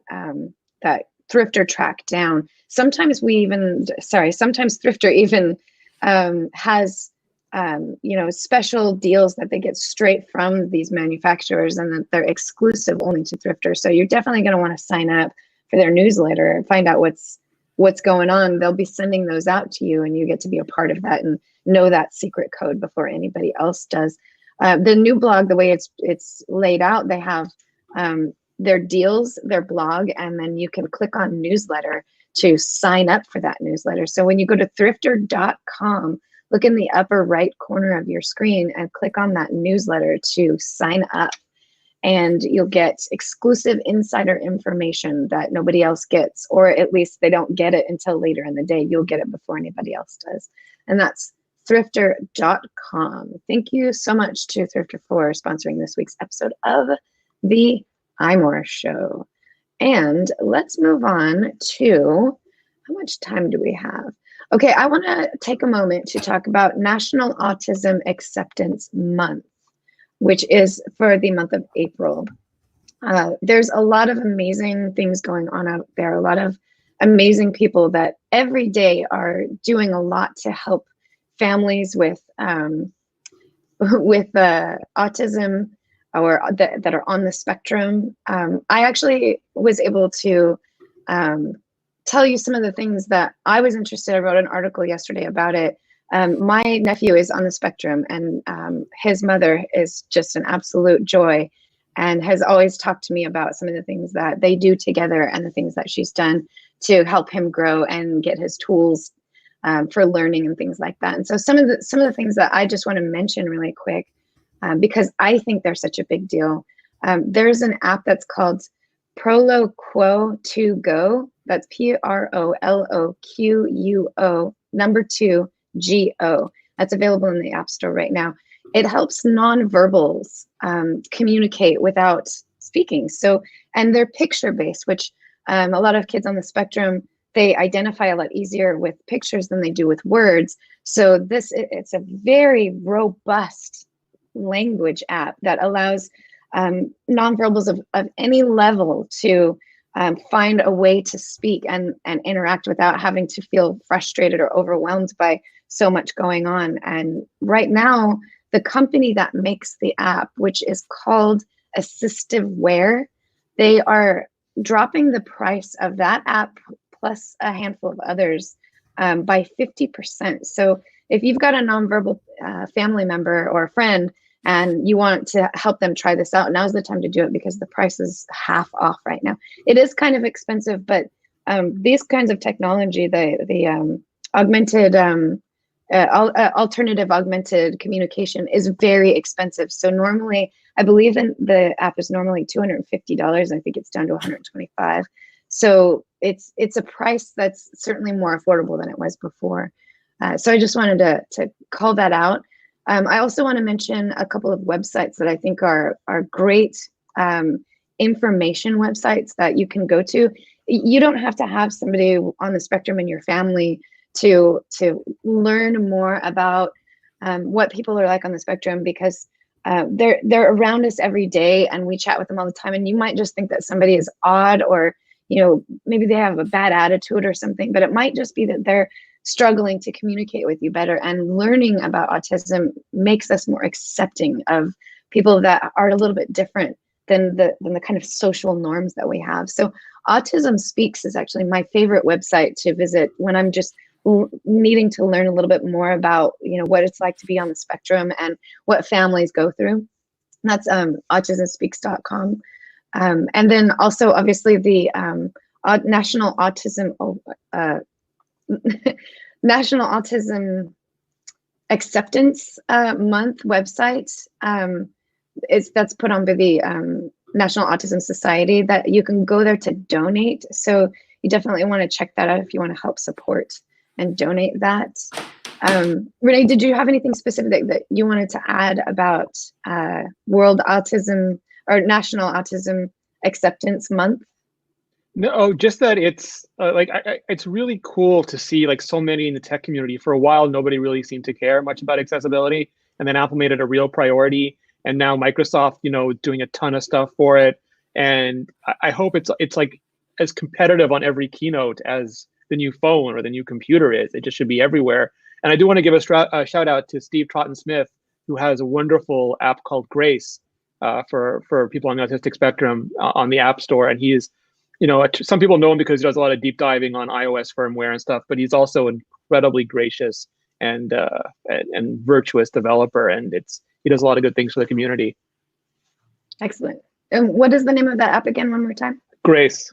that Thrifter tracked down. Sometimes Thrifter even has special deals that they get straight from these manufacturers, and that they're exclusive only to Thrifter. So you're definitely going to want to sign up for their newsletter and find out what's going on. They'll be sending those out to you, and you get to be a part of that and know that secret code before anybody else does. The new blog, the way it's laid out, they have their deals, their blog, and then you can click on newsletter to sign up for that newsletter. So when you go to thrifter.com, look in the upper right corner of your screen and click on that newsletter to sign up. And you'll get exclusive insider information that nobody else gets, or at least they don't get it until later in the day. You'll get it before anybody else does. And that's thrifter.com. Thank you so much to Thrifter for sponsoring this week's episode of the iMore Show. And let's move on to, how much time do we have? Okay, I want to take a moment to talk about National Autism Acceptance Month, which is for the month of April. There's a lot of amazing things going on out there, a lot of amazing people that every day are doing a lot to help families with autism or that are on the spectrum. I actually was able to tell you some of the things that I was interested in. I wrote an article yesterday about it. My nephew is on the spectrum, and his mother is just an absolute joy and has always talked to me about some of the things that they do together and the things that she's done to help him grow and get his tools for learning and things like that. And so some of the things that I just want to mention really quick, because I think they're such a big deal. There's an app that's called Proloquo2Go. That's PROLOQUO 2GO. That's available in the App Store right now. It helps nonverbals communicate without speaking. So, and they're picture-based, which a lot of kids on the spectrum, they identify a lot easier with pictures than they do with words. So it's a very robust language app that allows nonverbals of any level to find a way to speak and interact without having to feel frustrated or overwhelmed by so much going on. And right now, the company that makes the app, which is called Assistive Wear, they are dropping the price of that app plus a handful of others by 50%. So if you've got a nonverbal family member or a friend and you want to help them try this out, now's the time to do it because the price is half off right now. It is kind of expensive, but these kinds of technology, the augmented, alternative augmented communication is very expensive. So normally, I believe the app is normally $250. I think it's down to $125. So it's a price that's certainly more affordable than it was before. So I just wanted to call that out. I also want to mention a couple of websites that I think are great information websites that you can go to. You don't have to have somebody on the spectrum in your family to learn more about what people are like on the spectrum, because they're around us every day and we chat with them all the time. And you might just think that somebody is odd, or maybe they have a bad attitude or something, but it might just be that they're struggling to communicate with you better. And learning about autism makes us more accepting of people that are a little bit different than the kind of social norms that we have. So Autism Speaks is actually my favorite website to visit when I'm just needing to learn a little bit more about what it's like to be on the spectrum and what families go through. And that's autismspeaks.com. And then also obviously the National Autism acceptance month website. That's put on by the National Autism Society, that you can go there to donate. So you definitely want to check that out if you want to help support and donate that. Renee, did you have anything specific that you wanted to add about World Autism or National Autism Acceptance Month? No, just that it's it's really cool to see like so many in the tech community. For a while, nobody really seemed to care much about accessibility, and then Apple made it a real priority. And now Microsoft, doing a ton of stuff for it. And I hope it's like as competitive on every keynote as the new phone or the new computer is. It just should be everywhere. And I do want to give a shout out to Steve Troughton-Smith, who has a wonderful app called Grace for people on the autistic spectrum on the App Store. And he is, some people know him because he does a lot of deep diving on iOS firmware and stuff, but he's also incredibly gracious and virtuous developer. And he does a lot of good things for the community. Excellent. And what is the name of that app again, one more time? Grace.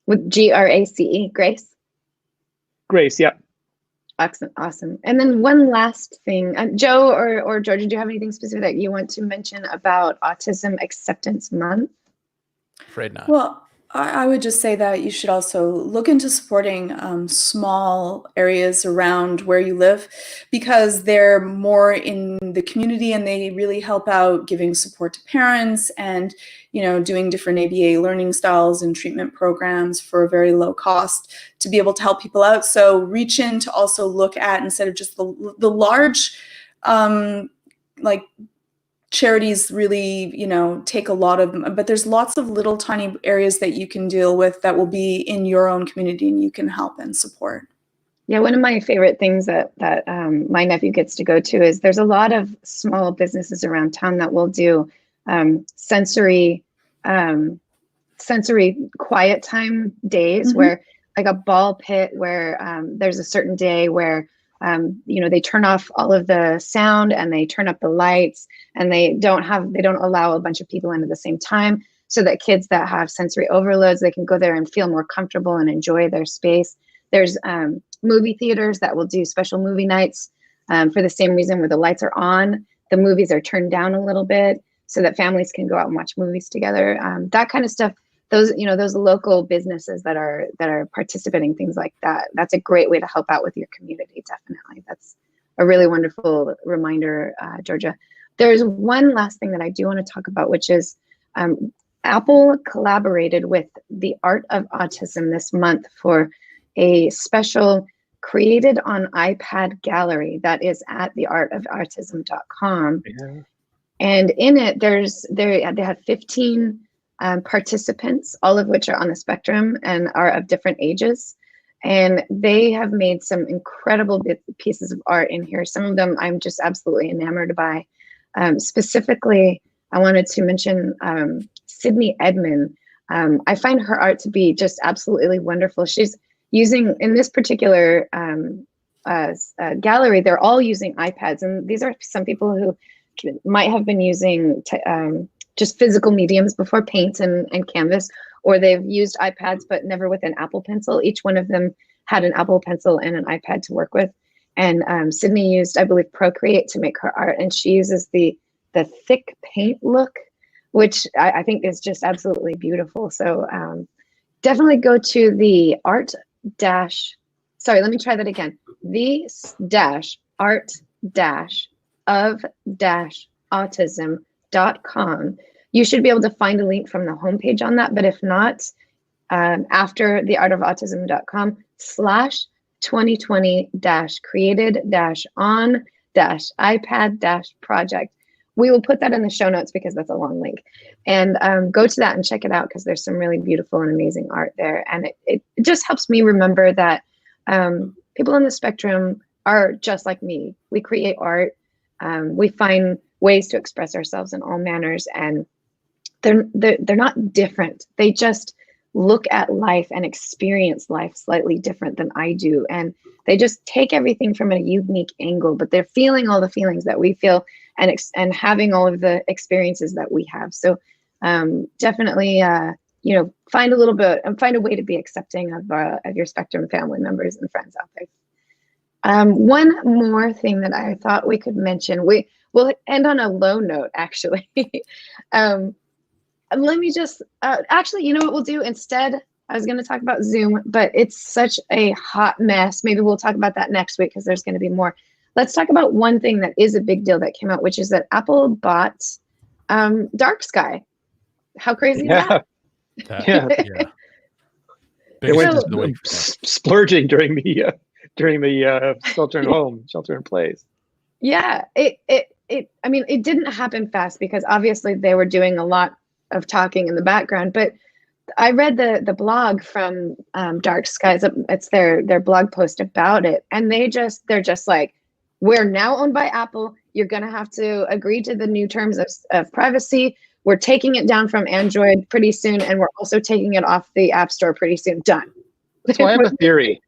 With Grace? Grace? Grace, yeah. Excellent, awesome. And then one last thing, Joe or Georgia, do you have anything specific that you want to mention about Autism Acceptance Month? Afraid not. Well, I would just say that you should also look into supporting small areas around where you live, because they're more in the community and they really help out giving support to parents and, doing different ABA learning styles and treatment programs for a very low cost to be able to help people out. So reach in to also look at, instead of just the large, charities really, take a lot of them, but there's lots of little tiny areas that you can deal with that will be in your own community and you can help and support. Yeah, one of my favorite things that my nephew gets to go to is there's a lot of small businesses around town that will do sensory quiet time days, mm-hmm. where like a ball pit where there's a certain day where they turn off all of the sound and they turn up the lights, and they don't allow a bunch of people in at the same time, so that kids that have sensory overloads, they can go there and feel more comfortable and enjoy their space. There's movie theaters that will do special movie nights for the same reason, where the lights are on, the movies are turned down a little bit so that families can go out and watch movies together. That kind of stuff. Those local businesses that are participating, things like that, that's a great way to help out with your community. Definitely. That's a really wonderful reminder, Georgia. There's one last thing that I do want to talk about, which is Apple collaborated with the Art of Autism this month for a special created on iPad gallery that is at theartofautism.com. Yeah. And in it, they have 15 participants, all of which are on the spectrum and are of different ages. And they have made some incredible pieces of art in here. Some of them I'm just absolutely enamored by. Specifically, I wanted to mention Sydney Edmond. I find her art to be just absolutely wonderful. She's using, in this particular gallery, they're all using iPads. And these are some people who might have been using just physical mediums before, paint and canvas, or they've used iPads but never with an Apple Pencil. Each one of them had an Apple Pencil and an iPad to work with. And Sydney used, I believe, Procreate to make her art, and she uses the thick paint look, which I think is just absolutely beautiful. So definitely go to the art-of-autism.com. You should be able to find a link from the homepage on that, but if not, after theartofautism.com/2020-created-on-iPad-project, we will put that in the show notes because that's a long link. And go to that and check it out, because there's some really beautiful and amazing art there. And it just helps me remember that people on the spectrum are just like me. We create art. We find ways to express ourselves in all manners, and they're not different. They just look at life and experience life slightly different than I do. And they just take everything from a unique angle, but they're feeling all the feelings that we feel and having all of the experiences that we have. So definitely, find a way to be accepting of your spectrum family members and friends out there. One more thing that I thought we could mention. We'll end on a low note, actually. Let me just, actually, you know what we'll do instead? I was going to talk about Zoom, but it's such a hot mess. Maybe we'll talk about that next week because there's going to be more. Let's talk about one thing that is a big deal that came out, which is that Apple bought Dark Sky. How crazy is that? Yeah. They went splurging during the shelter in place. Yeah, I mean, it didn't happen fast because obviously they were doing a lot of talking in the background. But I read the blog from Dark Skies. It's their blog post about it, and they're just like, we're now owned by Apple. You're going to have to agree to the new terms of privacy. We're taking it down from Android pretty soon, and we're also taking it off the App Store pretty soon. Done. So I have a theory.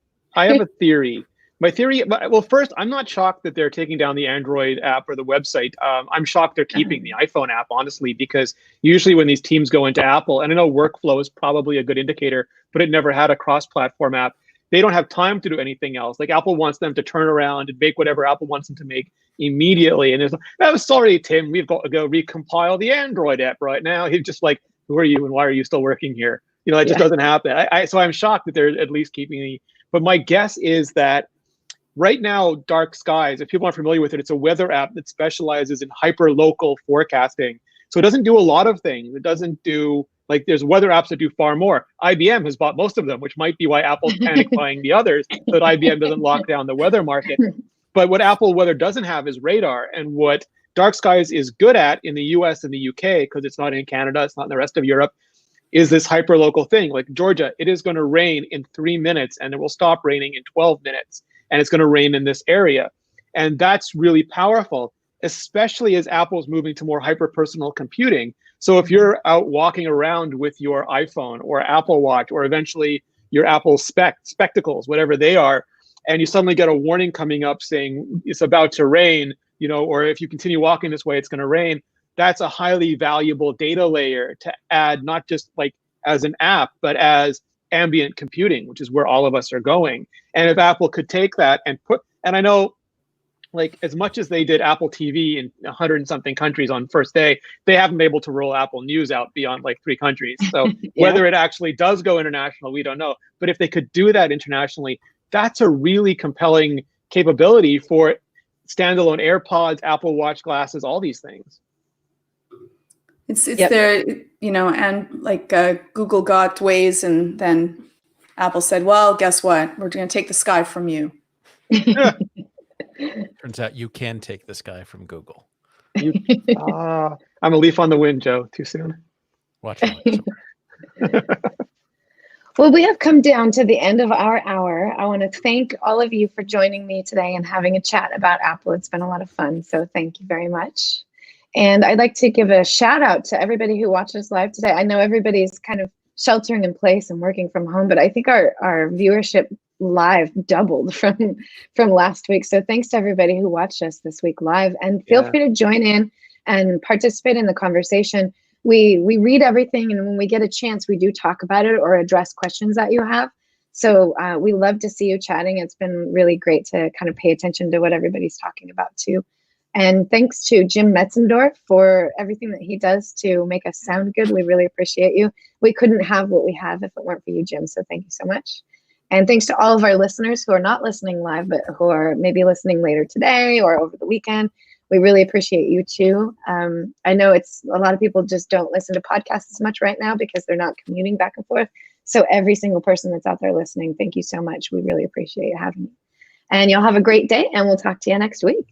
My theory, well, first, I'm not shocked that they're taking down the Android app or the website. I'm shocked they're keeping the iPhone app, honestly, because usually when these teams go into Apple, and I know workflow is probably a good indicator, but it never had a cross-platform app. They don't have time to do anything else. Like Apple wants them to turn around and make whatever Apple wants them to make immediately. And there's, oh, sorry, Tim, we've got to go recompile the Android app right now. He's just like, who are you and why are you still working here? You know, it just doesn't happen. So I'm shocked that they're at least keeping the, but my guess is that right now, Dark Skies, if people aren't familiar with it, it's a weather app that specializes in hyper-local forecasting. So it doesn't do a lot of things. It doesn't do, like, there's weather apps that do far more. IBM has bought most of them, which might be why Apple's panic buying the others, so that IBM doesn't lock down the weather market. But what Apple Weather doesn't have is radar. And what Dark Skies is good at in the US and the UK, because it's not in Canada, it's not in the rest of Europe, is this hyper-local thing. Like Georgia, it is going to rain in 3 minutes and it will stop raining in 12 minutes. And it's going to rain in this area. And that's really powerful, especially as Apple's moving to more hyper-personal computing. So if you're out walking around with your iPhone or Apple Watch, or eventually your Apple spectacles, whatever they are, and you suddenly get a warning coming up saying it's about to rain, you know, or if you continue walking this way, it's going to rain, that's a highly valuable data layer to add, not just like as an app, but as ambient computing, which is where all of us are going. And if Apple could take that and put, and I know, like, as much as they did Apple TV in 100 and something countries on first day, they haven't been able to roll Apple News out beyond like 3 countries. So whether it actually does go international, we don't know. But if they could do that internationally, that's a really compelling capability for standalone AirPods, Apple Watch glasses, all these things. It's their, you know, and like Google got Waze, and then Apple said, well, guess what? We're going to take the sky from you. Turns out you can take the sky from Google. I'm a leaf on the wind, Joe. Too soon. Watch out. Well, we have come down to the end of our hour. I want to thank all of you for joining me today and having a chat about Apple. It's been a lot of fun. So thank you very much. And I'd like to give a shout out to everybody who watched us live today. I know everybody's kind of sheltering in place and working from home, but I think our viewership live doubled from last week. So thanks to everybody who watched us this week live, and feel free to join in and participate in the conversation. We read everything, and when we get a chance, we do talk about it or address questions that you have. So we love to see you chatting. It's been really great to kind of pay attention to what everybody's talking about too. And thanks to Jim Metzendorf for everything that he does to make us sound good. We really appreciate you. We couldn't have what we have if it weren't for you, Jim. So thank you so much. And thanks to all of our listeners who are not listening live, but who are maybe listening later today or over the weekend. We really appreciate you too. I know it's a lot of people just don't listen to podcasts as much right now because they're not commuting back and forth. So every single person that's out there listening, thank you so much. We really appreciate having you. And you'll have a great day, and we'll talk to you next week.